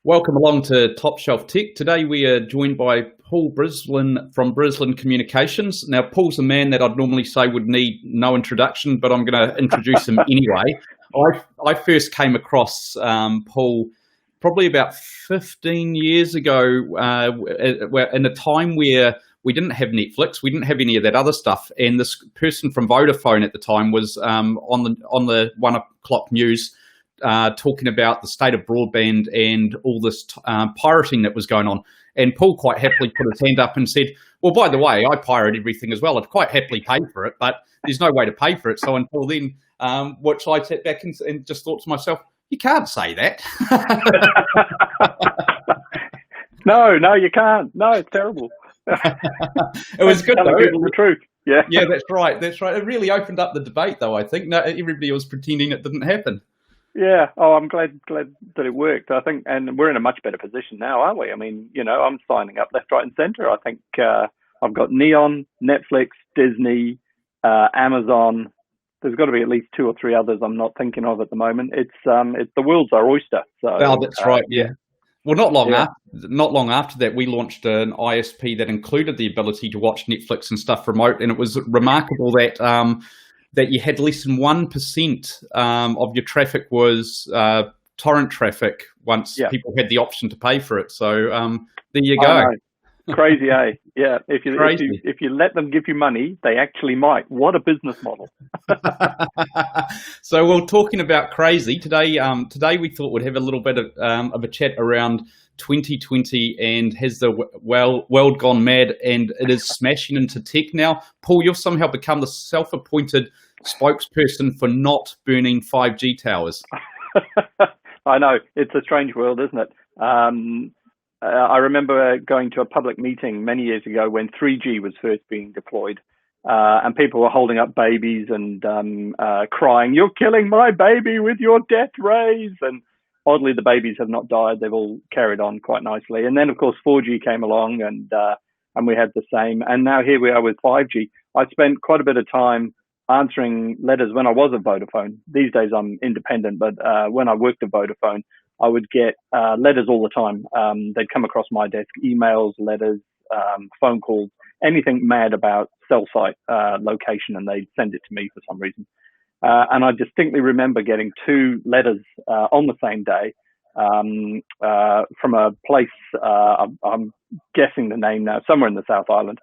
Welcome along to Top Shelf Tech. Today we are joined by Paul Brislen from Brislen Communications. Now, Paul's a man that I'd normally say would need no introduction, but I'm going to introduce him anyway. I first came across Paul probably about 15 years ago in a time where we didn't have Netflix, we didn't have any of that other stuff, and this person from Vodafone at the time was on the 1 o'clock news talking about the state of broadband and all this pirating that was going on. And Paul quite happily put his hand up and said, well, by the way, I pirate everything as well. I'd quite happily pay for it, but there's no way to pay for it. So until then, which I sat back and just thought to myself, you can't say that. No, you can't. No, it's terrible. It was good, telling though. people the truth. Yeah. Yeah, that's right. That's right. It really opened up the debate, though, I think. No, everybody was pretending it didn't happen. Yeah. Oh, I'm glad that it worked. I think, and we're in a much better position now, aren't we? I mean, I'm signing up left, right, and centre. I think I've got Neon, Netflix, Disney, Amazon. There's got to be at least 2 or 3 others I'm not thinking of at the moment. It's the world's our oyster. So, that's right. Yeah. Well, not long after that, we launched an ISP that included the ability to watch Netflix and stuff remote, and it was remarkable that you had less than 1% of your traffic was torrent traffic once people had the option to pay for it. So there you go. Crazy, eh? Yeah. If you let them give you money, they actually might. What a business model. So we're talking about crazy today. Today we thought we'd have a little bit of a chat around 2020 and has the world gone mad, and it is smashing into tech now. Paul, you've somehow become the self-appointed spokesperson for not burning 5G towers. I know. It's a strange world, isn't it? I remember going to a public meeting many years ago when 3G was first being deployed, and people were holding up babies and crying, "You're killing my baby with your death rays!" And oddly, the babies have not died. They've all carried on quite nicely. And then, of course, 4G came along, and we had the same. And now here we are with 5G. I spent quite a bit of time answering letters when I was at Vodafone. These days I'm independent, but when I worked at Vodafone, I would get letters all the time. They'd come across my desk, emails, letters, phone calls, anything mad about cell site location, and they'd send it to me for some reason. And I distinctly remember getting 2 letters on the same day from a place, I'm guessing the name now, somewhere in the South Island,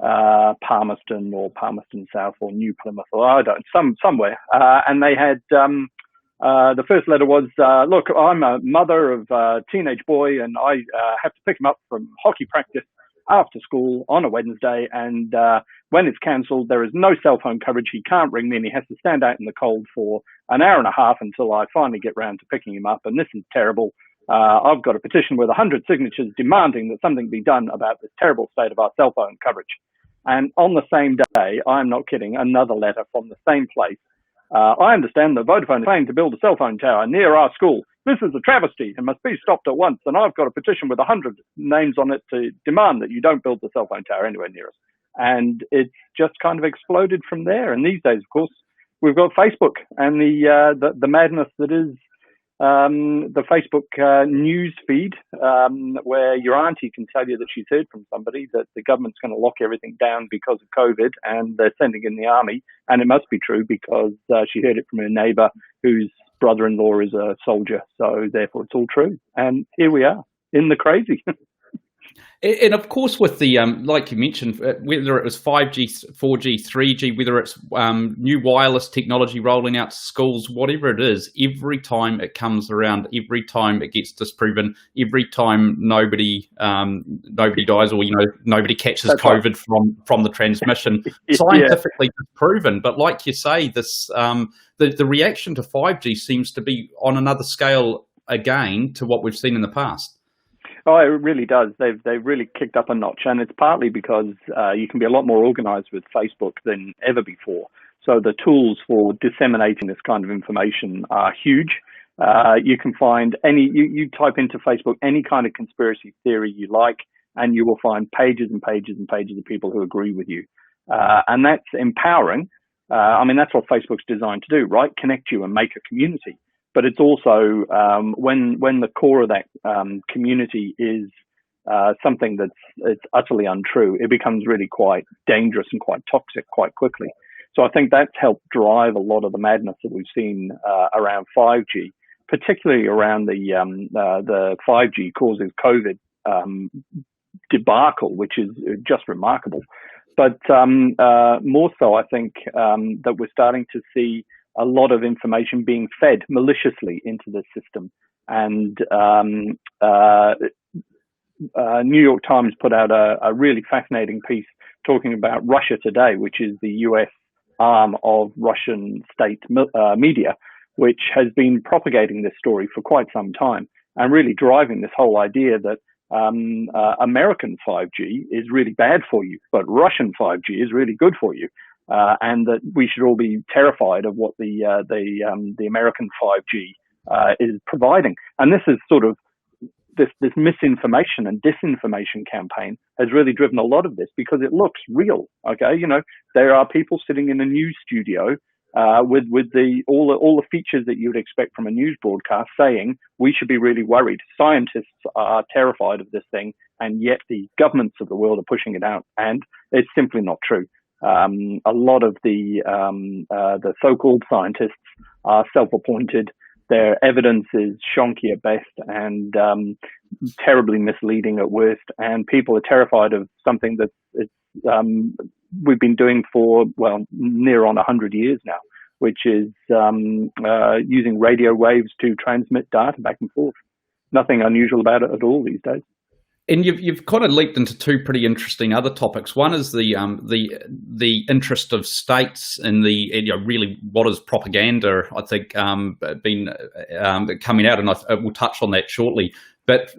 Palmerston or Palmerston South or New Plymouth, or I don't know, somewhere. And they had... the first letter was, look, I'm a mother of a teenage boy and I have to pick him up from hockey practice after school on a Wednesday. And when it's cancelled, there is no cell phone coverage. He can't ring me and he has to stand out in the cold for an hour and a half until I finally get round to picking him up. And this is terrible. I've got a petition with 100 signatures demanding that something be done about this terrible state of our cell phone coverage. And on the same day, I'm not kidding, another letter from the same place. I understand that Vodafone is planning to build a cell phone tower near our school. This is a travesty and must be stopped at once. And I've got a petition with 100 names on it to demand that you don't build the cell phone tower anywhere near us. And it's just kind of exploded from there. And these days, of course, we've got Facebook and the madness that is the Facebook news feed, where your auntie can tell you that she's heard from somebody that the government's going to lock everything down because of COVID and they're sending in the army. And it must be true because she heard it from her neighbour whose brother-in-law is a soldier. So therefore it's all true. And here we are in the crazy. And of course, with the, like you mentioned, whether it was 5G, 4G, 3G, whether it's new wireless technology rolling out to schools, whatever it is, every time it comes around, every time it gets disproven, every time nobody dies or, nobody catches That's COVID right. from the transmission, scientifically disproven. But like you say, this the reaction to 5G seems to be on another scale again to what we've seen in the past. Oh, it really does. They've really kicked up a notch, and it's partly because you can be a lot more organized with Facebook than ever before. So the tools for disseminating this kind of information are huge. You can find you type into Facebook any kind of conspiracy theory you like, and you will find pages and pages and pages of people who agree with you. And that's empowering. That's what Facebook's designed to do, right? Connect you and make a community. but it's also when the core of that community is something it's utterly untrue, it becomes really quite dangerous and quite toxic quite quickly. So I think that's helped drive a lot of the madness that we've seen around 5G, particularly around the 5G causes COVID debacle, which is just remarkable. But more so, I think that we're starting to see a lot of information being fed maliciously into the system. And New York Times put out a really fascinating piece talking about Russia Today, which is the US arm of Russian state media, which has been propagating this story for quite some time and really driving this whole idea that American 5G is really bad for you, but Russian 5G is really good for you, and that we should all be terrified of what the American 5G is providing. And this is sort of this misinformation and disinformation campaign has really driven a lot of this because it looks real. Okay, there are people sitting in a news studio with all the features that you would expect from a news broadcast, saying we should be really worried. Scientists are terrified of this thing, and yet the governments of the world are pushing it out, and it's simply not true. A lot of the so-called scientists are self-appointed. Their evidence is shonky at best and terribly misleading at worst, and people are terrified of something that we've been doing for, near on 100 years now, which is using radio waves to transmit data back and forth. Nothing unusual about it at all these days. And you've kind of leaped into two pretty interesting other topics. One is the interest of states in really what is propaganda. I think been coming out, and we'll touch on that shortly. But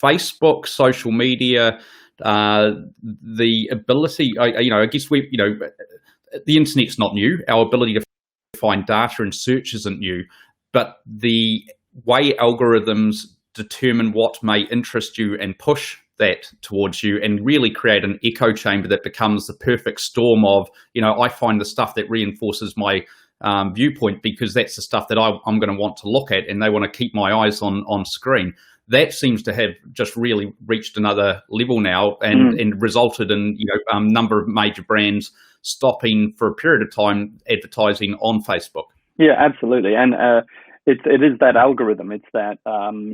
Facebook, social media, the ability, I guess the internet's not new. Our ability to find data and search isn't new, but the way algorithms determine what may interest you and push that towards you and really create an echo chamber that becomes the perfect storm of, I find the stuff that reinforces my viewpoint because that's the stuff that I'm going to want to look at, and they want to keep my eyes on screen. That seems to have just really reached another level now and resulted in a number of major brands stopping for a period of time advertising on Facebook. Yeah, absolutely. And it is that algorithm. It's that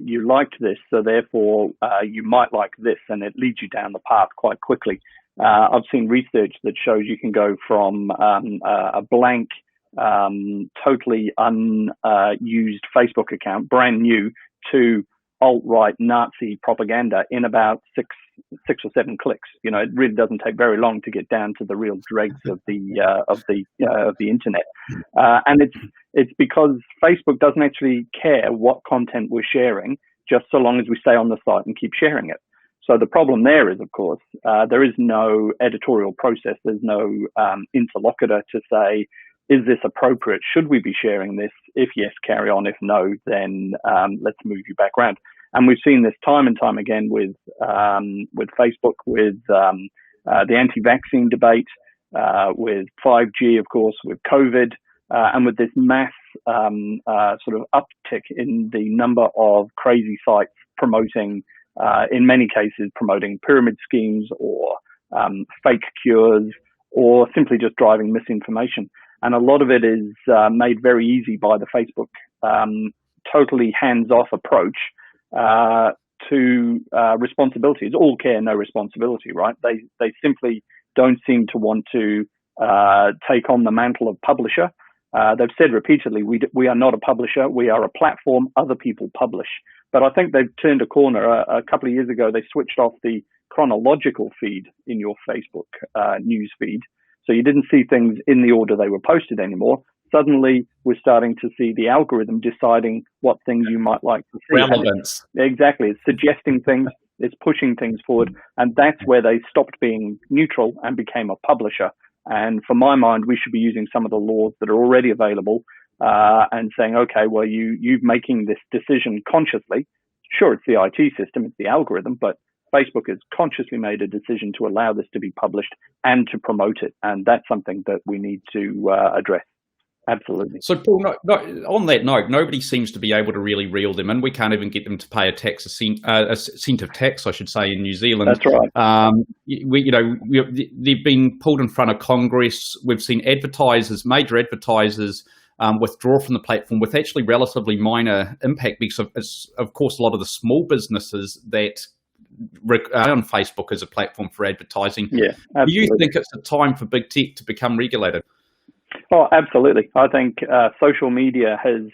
you liked this, so therefore you might like this, and it leads you down the path quite quickly. I've seen research that shows you can go from a blank, totally unused Facebook account, brand new, to alt-right Nazi propaganda in about six or seven clicks. It really doesn't take very long to get down to the real dregs of the internet, and it's because Facebook doesn't actually care what content we're sharing, just so long as we stay on the site and keep sharing it. So the problem there is, of course, there is no editorial process. There's no interlocutor to say, is this appropriate? Should we be sharing this? If yes, carry on. If no, then let's move you back around. And we've seen this time and time again with Facebook, with the anti-vaccine debate, with 5G, of course, with COVID, and with this mass sort of uptick in the number of crazy sites promoting, in many cases, promoting pyramid schemes or fake cures, or simply just driving misinformation. And a lot of it is made very easy by the Facebook totally hands-off approach to responsibility. It's all care, no responsibility, right? They simply don't seem to want to take on the mantle of publisher. They've said repeatedly, we are not a publisher, we are a platform, other people publish. But I think they've turned a corner. A couple of years ago, they switched off the chronological feed in your Facebook news feed. So you didn't see things in the order they were posted anymore. Suddenly, we're starting to see the algorithm deciding what things you might like to see. Relevance. Exactly. It's suggesting things, it's pushing things forward. And that's where they stopped being neutral and became a publisher. And for my mind, we should be using some of the laws that are already available and saying, okay, well, you're making this decision consciously. Sure, it's the IT system, it's the algorithm, but Facebook has consciously made a decision to allow this to be published and to promote it. And that's something that we need to address. Absolutely. So, Paul, on that note, nobody seems to be able to really reel them in. We can't even get them to pay a cent of tax, I should say, in New Zealand. That's right. They've been pulled in front of Congress. We've seen major advertisers, withdraw from the platform with actually relatively minor impact because, of course, a lot of the small businesses that are on Facebook as a platform for advertising. Yeah, absolutely. Do you think it's a time for big tech to become regulated? Oh, absolutely. I think social media has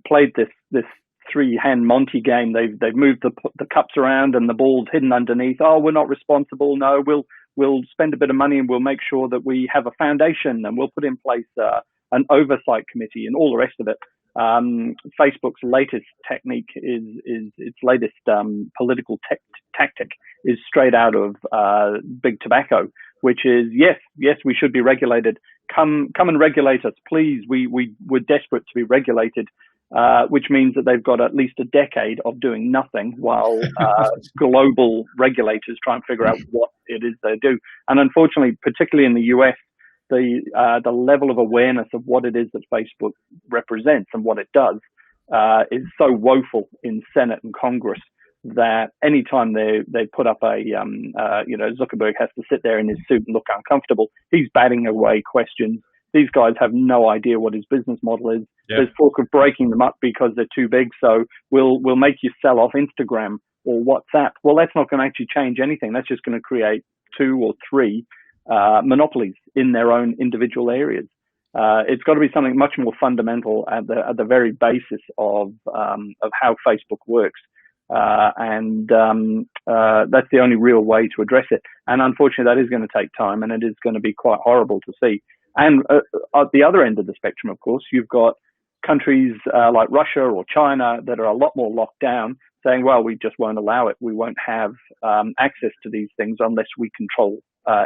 played this three-hand Monty game. They've moved the cups around and the ball's hidden underneath. Oh, we're not responsible. No, we'll spend a bit of money and we'll make sure that we have a foundation and we'll put in place an oversight committee and all the rest of it. Facebook's latest technique is its latest political tactic is straight out of big tobacco, which is yes, we should be regulated. Come and regulate us, please. We're desperate to be regulated, which means that they've got at least a decade of doing nothing while global regulators try and figure out what it is they do. And unfortunately, particularly in the US, the level of awareness of what it is that Facebook represents and what it does is so woeful in Senate and Congress that anytime they put up Zuckerberg has to sit there in his suit and look uncomfortable. He's batting away questions. These guys have no idea what his business model is. Yeah. There's talk of breaking them up because they're too big. So we'll make you sell off Instagram or WhatsApp. Well, that's not going to actually change anything. That's just going to create 2 or 3 monopolies in their own individual areas. It's got to be something much more fundamental at the very basis of how Facebook works. That's the only real way to address it. And unfortunately, that is going to take time, and it is going to be quite horrible to see. And at the other end of the spectrum, of course, you've got countries like Russia or China that are a lot more locked down, saying, well, we just won't allow it. We won't have access to these things unless we control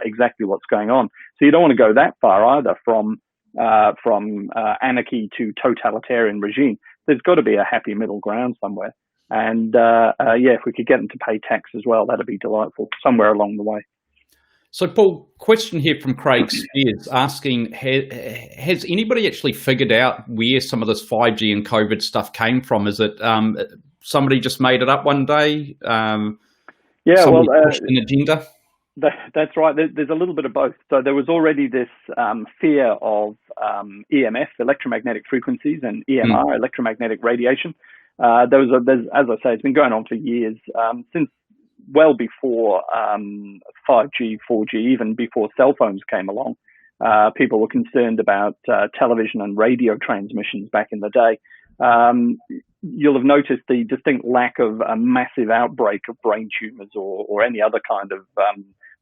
exactly what's going on. So you don't want to go that far either from anarchy to totalitarian regime. There's got to be a happy middle ground somewhere. And if we could get them to pay tax as well, that'd be delightful somewhere along the way. So, Paul, question here from Craig Spears asking, has anybody actually figured out where some of this 5G and COVID stuff came from? Is it somebody just made it up one day? An agenda? That's right. There's a little bit of both. So there was already this fear of EMF, electromagnetic frequencies, and EMR, electromagnetic radiation. There's, as I say, it's been going on for years, since well before 5G, 4G, even before cell phones came along. People were concerned about television and radio transmissions back in the day. You'll have noticed the distinct lack of a massive outbreak of brain tumors or any other kind of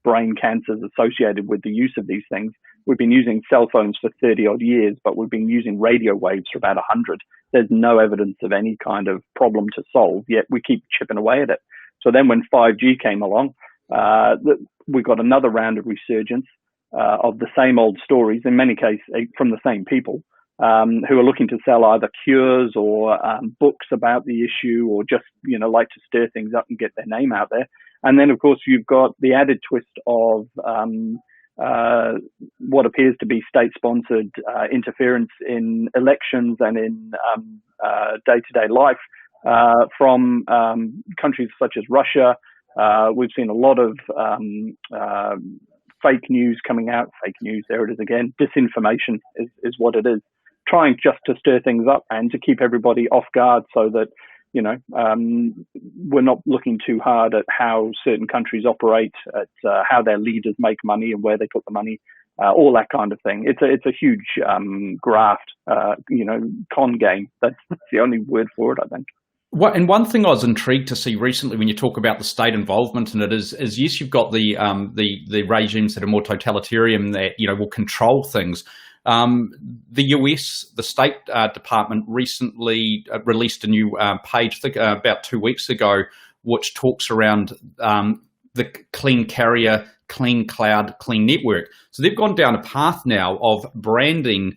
brain cancers associated with the use of these things. We've been using cell phones for 30 odd years, but we've been using radio waves for about 100. There's no evidence of any kind of problem to solve, yet we keep chipping away at it. So then when 5G came along, we got another round of resurgence of the same old stories, in many cases from the same people, who are looking to sell either cures or books about the issue, or just, like to stir things up and get their name out there. And then, of course, you've got the added twist of what appears to be state-sponsored interference in elections and in day-to-day life from countries such as Russia. We've seen a lot of fake news coming out. Fake news, there it is again. Disinformation is what it is. Trying just to stir things up and to keep everybody off guard so that, we're not looking too hard at how certain countries operate, at how their leaders make money and where they put the money, all that kind of thing. It's a huge graft, con game. That's the only word for it, I think. And one thing I was intrigued to see recently when you talk about the state involvement in it is yes, you've got the regimes that are more totalitarian that will control things. The US, the State Department recently released a new page, I think about 2 weeks ago, which talks around the clean carrier, clean cloud, clean network. So they've gone down a path now of branding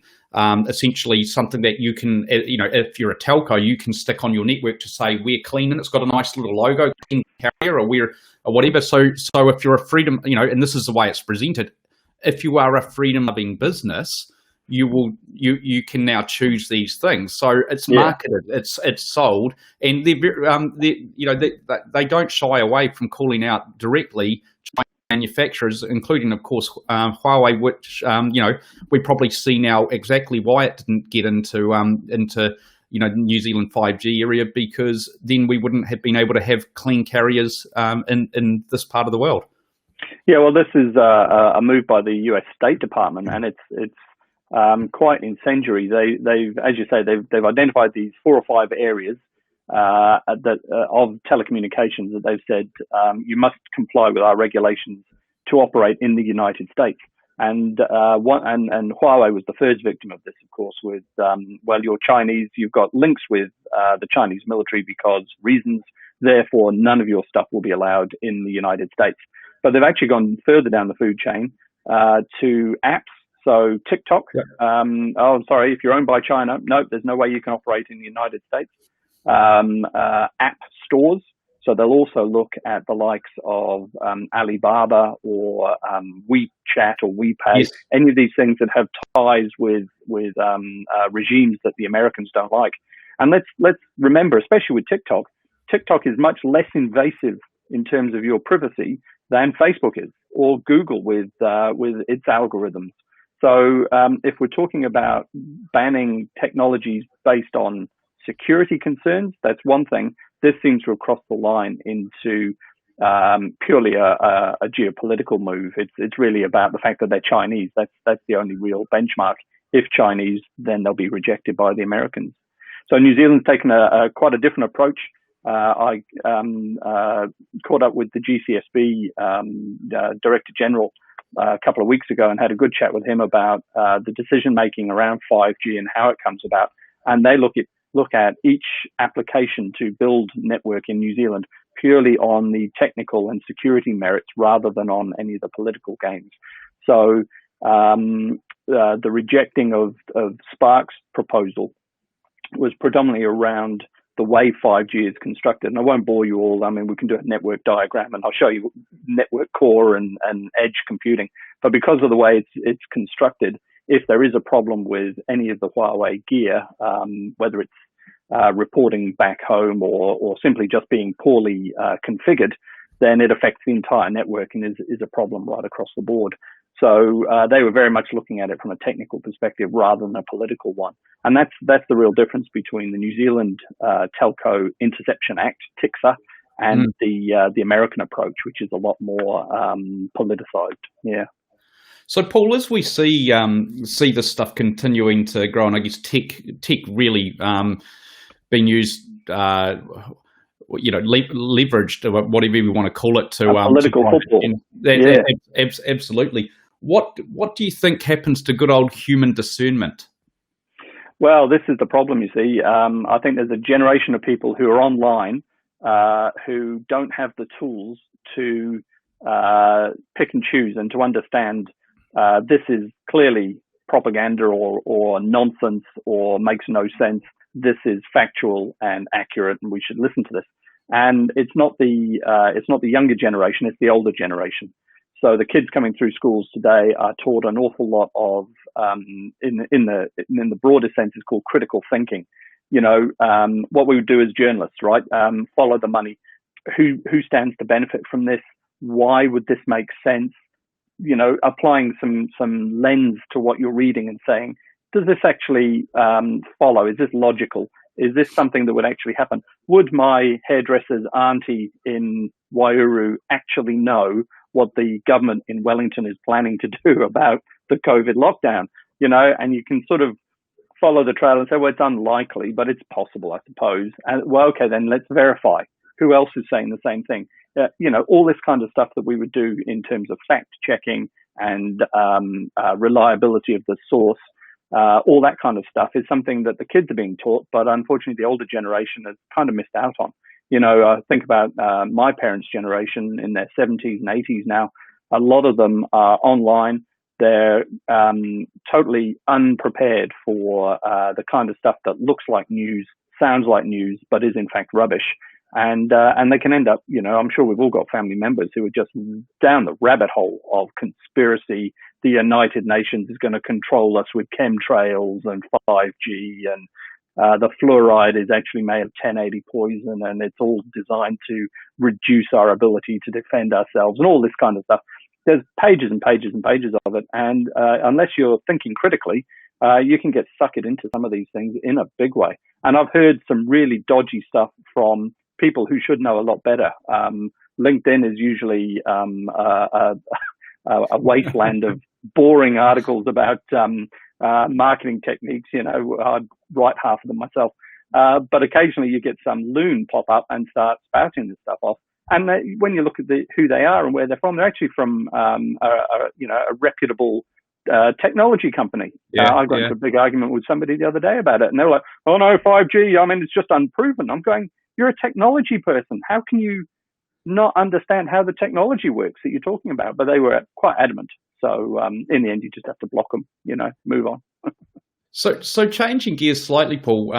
essentially something that you can, if you're a telco, you can stick on your network to say we're clean, and it's got a nice little logo, clean carrier, or whatever. So if you're a freedom, and this is the way it's presented, if you are a freedom-loving business, you can now choose these things. So it's marketed, it's sold, and they don't shy away from calling out directly manufacturers, including, of course, Huawei, which we probably see now exactly why it didn't get into New Zealand 5G area, because then we wouldn't have been able to have clean carriers in this part of the world. Yeah, well, this is a move by the U.S. State Department, and it's quite incendiary. They've, as you say, they've identified these 4 or 5 areas of telecommunications that they've said you must comply with our regulations to operate in the United States. And Huawei was the first victim of this, of course. With you're Chinese, you've got links with the Chinese military because reasons. Therefore, none of your stuff will be allowed in the United States. But they've actually gone further down the food chain to apps. So TikTok. Sorry, if you're owned by China, no, there's no way you can operate in the United States. App stores. So they'll also look at the likes of Alibaba or WeChat or WePay, any of these things that have ties with regimes that the Americans don't like. And let's remember, especially with TikTok is much less invasive in terms of your privacy than Facebook is, or Google with its algorithms. So if we're talking about banning technologies based on security concerns, that's one thing. This seems to have crossed the line into purely a geopolitical move. It's really about the fact that they're Chinese. That's the only real benchmark. If Chinese, then they'll be rejected by the Americans. So New Zealand's taken quite a different approach. I caught up with the GCSB Director General a couple of weeks ago and had a good chat with him about the decision making around 5G and how it comes about. And they look at each application to build network in New Zealand purely on the technical and security merits rather than on any of the political gains. So the rejecting of Spark's proposal was predominantly around the way 5G is constructed. And I won't bore you all. I mean, we can do a network diagram and I'll show you network core and edge computing. But because of the way it's constructed, if there is a problem with any of the Huawei gear, whether it's reporting back home or simply just being poorly configured, then it affects the entire network and is a problem right across the board. So they were very much looking at it from a technical perspective rather than a political one. And that's the real difference between the New Zealand Telco Interception Act, TIXA, and the American approach, which is a lot more politicized. Yeah. So, Paul, as we see this stuff continuing to grow, and I guess tech really being used, leveraged, whatever we want to call it, to political football. Absolutely. What do you think happens to good old human discernment? Well, this is the problem, you see. I think there's a generation of people who are online who don't have the tools to pick and choose and to understand this is clearly propaganda or nonsense or makes no sense. This is factual and accurate, and we should listen to this. And it's not the younger generation; it's the older generation. So the kids coming through schools today are taught an awful lot of, in the broader sense, is called critical thinking. What we would do as journalists, right? Follow the money. Who stands to benefit from this? Why would this make sense? Applying some lens to what you're reading and saying, does this actually follow? Is this logical? Is this something that would actually happen? Would my hairdresser's auntie in Waihuru actually know what the government in Wellington is planning to do about the COVID lockdown? And you can sort of follow the trail and say, well, it's unlikely, but it's possible, I suppose. And okay, then let's verify. Who else is saying the same thing? All this kind of stuff that we would do in terms of fact checking and reliability of the source. All that kind of stuff is something that the kids are being taught, but unfortunately the older generation has kind of missed out on. Think about my parents' generation in their 70s and 80s now. A lot of them are online. They're totally unprepared for the kind of stuff that looks like news, sounds like news, but is in fact rubbish. And they can end up, I'm sure we've all got family members who are just down the rabbit hole of conspiracy the United Nations is going to control us with chemtrails and 5G, and the fluoride is actually made of 1080 poison, and it's all designed to reduce our ability to defend ourselves, and all this kind of stuff. There's pages and pages and pages of it, and unless you're thinking critically, you can get suckered into some of these things in a big way. And I've heard some really dodgy stuff from people who should know a lot better. LinkedIn is usually a wasteland of boring articles about marketing techniques. I'd write half of them myself. But occasionally you get some loon pop up and start spouting this stuff off. And when you look at who they are and where they're from, they're actually from a reputable technology company. I got into a big argument with somebody the other day about it, and they were like, "Oh no, 5G. I mean, it's just unproven." I'm going, "You're a technology person. How can you not understand how the technology works that you're talking about?" But they were quite adamant. So in the end, you just have to block them. Move on. So changing gears slightly, Paul.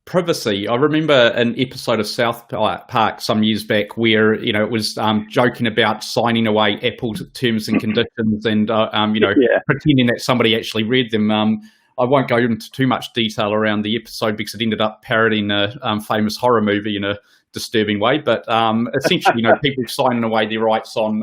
Privacy. I remember an episode of South Park some years back where it was joking about signing away Apple's terms and conditions and pretending that somebody actually read them. I won't go into too much detail around the episode because it ended up parodying a famous horror movie in a disturbing way. But essentially, people signing away their rights on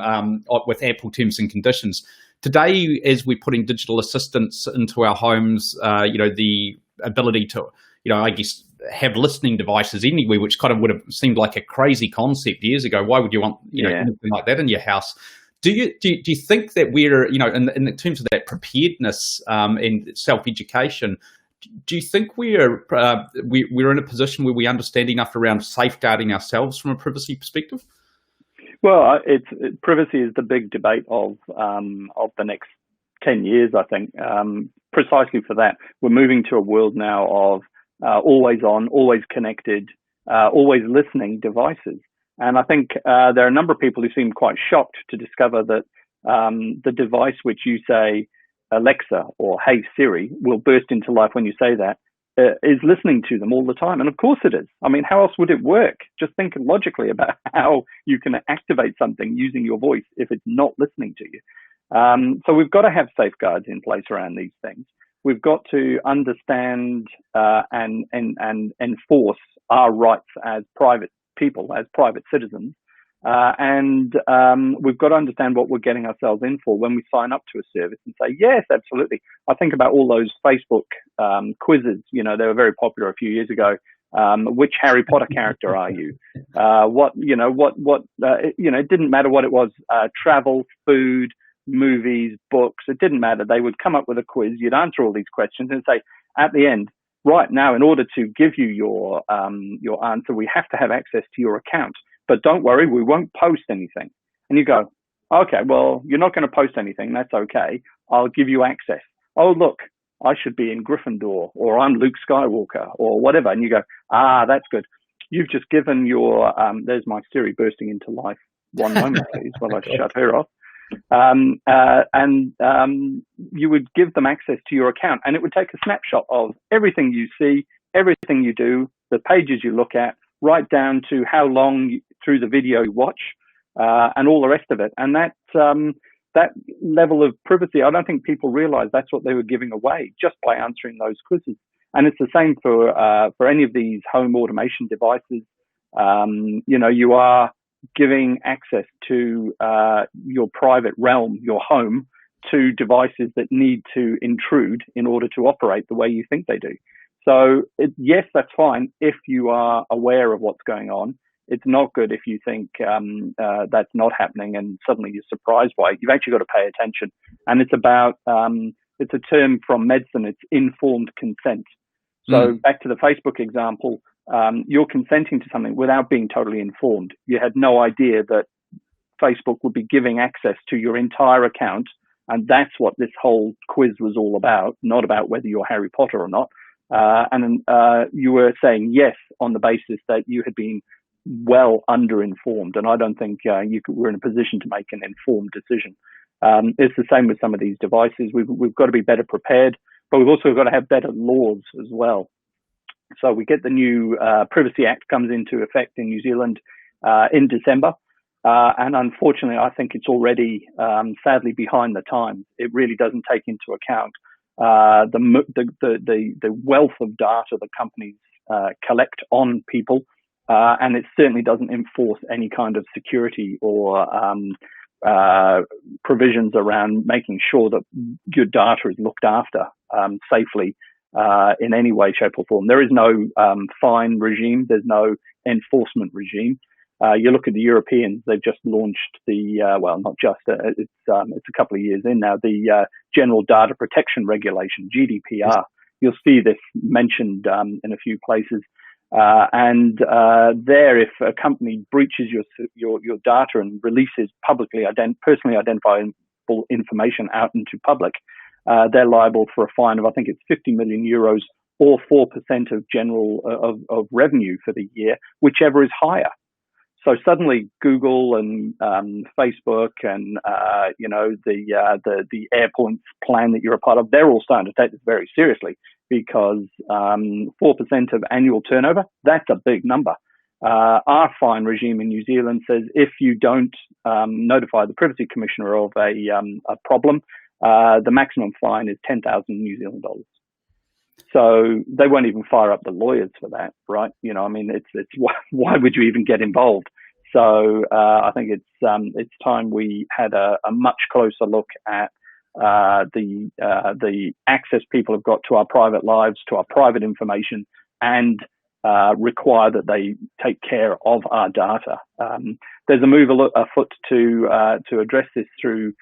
with Apple terms and conditions. Today, as we're putting digital assistants into our homes, the ability to, I guess, have listening devices anywhere, which kind of would have seemed like a crazy concept years ago. Why would you want anything like that in your house? Do you think that we're in terms of that preparedness and self-education? Do you think we're in a position where we understand enough around safeguarding ourselves from a privacy perspective? Well, privacy is the big debate of the next 10 years, I think. Precisely for that, we're moving to a world now of always on, always connected, always listening devices. And I think there are a number of people who seem quite shocked to discover that the device which you say, Alexa or Hey Siri, will burst into life when you say that, is listening to them all the time. And of course it is. I mean, how else would it work? Just think logically about how you can activate something using your voice if it's not listening to you. So we've got to have safeguards in place around these things. We've got to understand and enforce our rights as private people, as private citizens. And we've got to understand what we're getting ourselves in for when we sign up to a service and say, yes, absolutely. I think about all those Facebook quizzes. They were very popular a few years ago. Which Harry Potter character are you? It didn't matter what it was, travel, food, movies, books, it didn't matter. They would come up with a quiz. You'd answer all these questions and say, at the end, right now, in order to give you your answer, we have to have access to your account. But don't worry, we won't post anything. And you go, okay, well, you're not going to post anything. That's okay. I'll give you access. Oh, look, I should be in Gryffindor, or I'm Luke Skywalker, or whatever. And you go, that's good. You've just given your, there's my Siri bursting into life. One moment, please, while I shut her off. You would give them access to your account, and it would take a snapshot of everything you see, everything you do, the pages you look at, right down to how long through the video you watch, and all the rest of it. And that level of privacy, I don't think people realize that's what they were giving away just by answering those quizzes. And it's the same for any of these home automation devices. You are giving access to your private realm, your home, to devices that need to intrude in order to operate the way you think they do. So yes, that's fine if you are aware of what's going on. It's not good if you think that's not happening and suddenly you're surprised by it. You've actually got to pay attention. And it's about, it's a term from medicine, it's informed consent. So back to the Facebook example, you're consenting to something without being totally informed. You had no idea that Facebook would be giving access to your entire account. And that's what this whole quiz was all about, not about whether you're Harry Potter or not. And you were saying yes on the basis that you had been well under-informed. And I don't think we're in a position to make an informed decision. It's the same with some of these devices. We've got to be better prepared, but we've also got to have better laws as well. So we get the new Privacy Act comes into effect in New Zealand in December. And unfortunately, I think it's already sadly behind the times. It really doesn't take into account the wealth of data that companies collect on people, and it certainly doesn't enforce any kind of security or provisions around making sure that your data is looked after safely in any way, shape, or form. There is no fine regime. There's no enforcement regime. You look at the Europeans; they've just launched the well, not just it's a couple of years in now. The General Data Protection Regulation (GDPR). You'll see this mentioned in a few places. And there, if a company breaches your data and releases personally identifiable information out into public, they're liable for a fine of, I think it's 50 million euros or 4% of revenue for the year, whichever is higher. So suddenly, Google and Facebook and the AirPoints plan that you're a part of, they're all starting to take this very seriously, because 4% of annual turnover, that's a big number. Our fine regime in New Zealand says if you don't notify the Privacy Commissioner of a problem, the maximum fine is 10,000 New Zealand dollars. So they won't even fire up the lawyers for that, right? I mean, it's why would you even get involved? So I think it's time we had a much closer look at the access people have got to our private lives, to our private information, and require that they take care of our data. There's a move afoot to address this through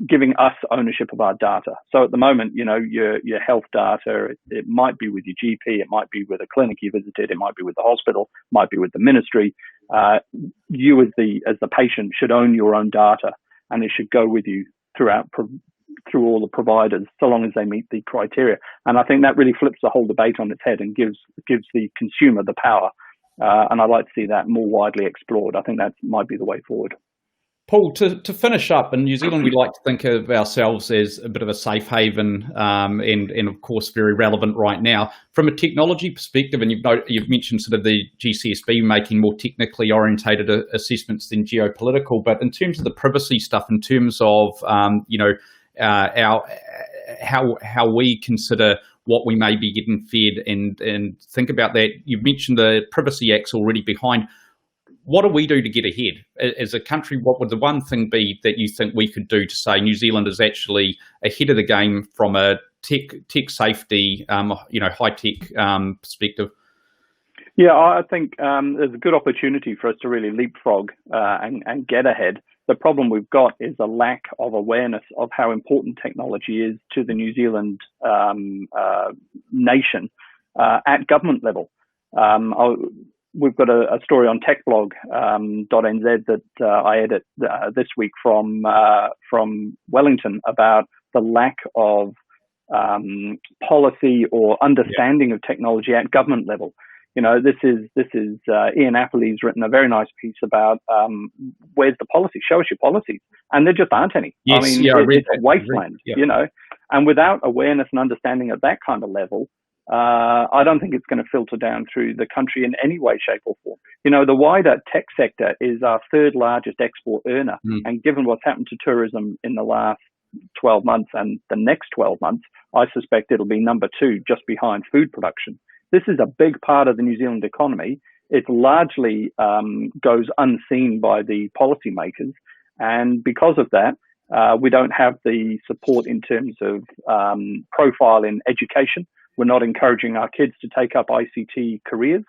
giving us ownership of our data. So at the moment, your health data, it might be with your GP, it might be with a clinic you visited, it might be with the hospital, it might be with the ministry. You as the patient should own your own data, and it should go with you through all the providers, so long as they meet the criteria. And I think that really flips the whole debate on its head and gives the consumer the power. And I'd like to see that more widely explored. I think that might be the way forward. Paul, to finish up, in New Zealand, we like to think of ourselves as a bit of a safe haven, and of course very relevant right now. From a technology perspective, and you've mentioned sort of the GCSB making more technically orientated assessments than geopolitical, but in terms of the privacy stuff, in terms of how we consider what we may be getting fed and think about that. You've mentioned the Privacy Act's already behind. What do we do to get ahead as a country? What would the one thing be that you think we could do to say New Zealand is actually ahead of the game from a tech safety, high tech perspective? Yeah, I think there's a good opportunity for us to really leapfrog and get ahead. The problem we've got is a lack of awareness of how important technology is to the New Zealand nation at government level. We've got a story on techblog.nz that I edit this week from Wellington about the lack of policy or understanding of technology at government level. This is Ian Appley's written a very nice piece about where's the policy? Show us your policies, and there just aren't any. Yes, I mean, it's a wasteland, And without awareness and understanding at that kind of level, I don't think it's going to filter down through the country in any way, shape, or form. The wider tech sector is our third largest export earner, and given what's happened to tourism in the last 12 months and the next 12 months, I suspect it'll be number 2, just behind food production. This is a big part of the New Zealand economy. It largely goes unseen by the policymakers, and because of that, we don't have the support in terms of profile in education. We're not encouraging our kids to take up ICT careers.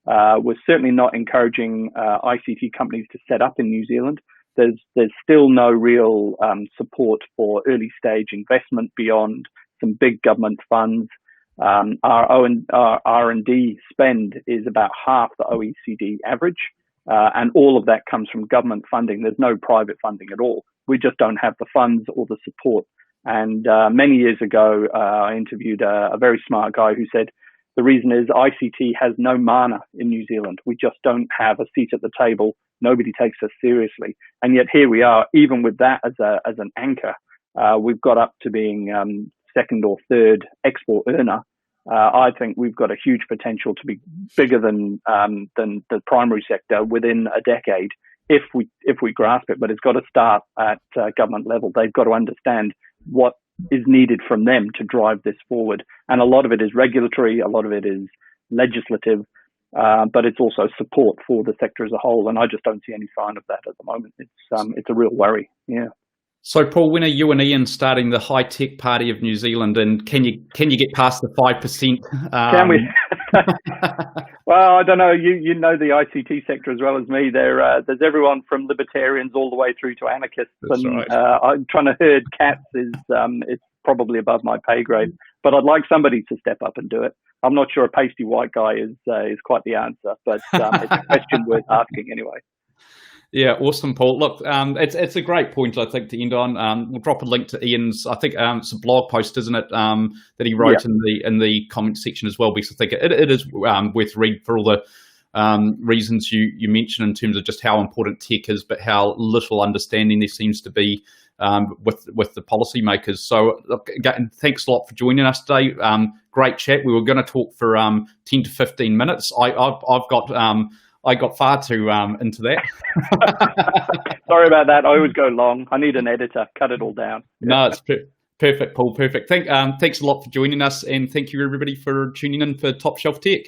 We're certainly not encouraging ICT companies to set up in New Zealand. There's still no real support for early stage investment beyond some big government funds. Our R&D spend is about half the OECD average, and all of that comes from government funding. There's no private funding at all. We just don't have the funds or the support. And many years ago, I interviewed a very smart guy who said, the reason is ICT has no mana in New Zealand. We just don't have a seat at the table. Nobody takes us seriously. And yet here we are, even with that as an anchor, we've got up to being second or third export earner I think we've got a huge potential to be bigger than the primary sector within a decade if we grasp it. But it's got to start at government level. They've got to understand what is needed from them to drive this forward. And a lot of it is regulatory, a lot of it is legislative, but it's also support for the sector as a whole. And I just don't see any sign of that at the moment. It's a real worry. Yeah. So, Paul, when are you and Ian starting the high tech party of New Zealand, and can you get past the 5%? Can we? Well, I don't know. You know the ICT sector as well as me. There's everyone from libertarians all the way through to anarchists. That's and right. I'm trying to herd cats is probably above my pay grade. But I'd like somebody to step up and do it. I'm not sure a pasty white guy is quite the answer, but it's a question worth asking anyway. Yeah, awesome, Paul. Look, it's a great point, I think, to end on. We'll drop a link to Ian's. I think it's a blog post, isn't it, that he wrote in the comment section as well. Because I think it is worth reading for all the reasons you mentioned in terms of just how important tech is, but how little understanding there seems to be with the policymakers. So, look, again, thanks a lot for joining us today. Great chat. We were going to talk for 10 to 15 minutes. I got far too into that. Sorry about that. I always go long. I need an editor. Cut it all down. No, it's perfect, Paul. Perfect. Thanks a lot for joining us, and thank you everybody for tuning in for Top Shelf Tech.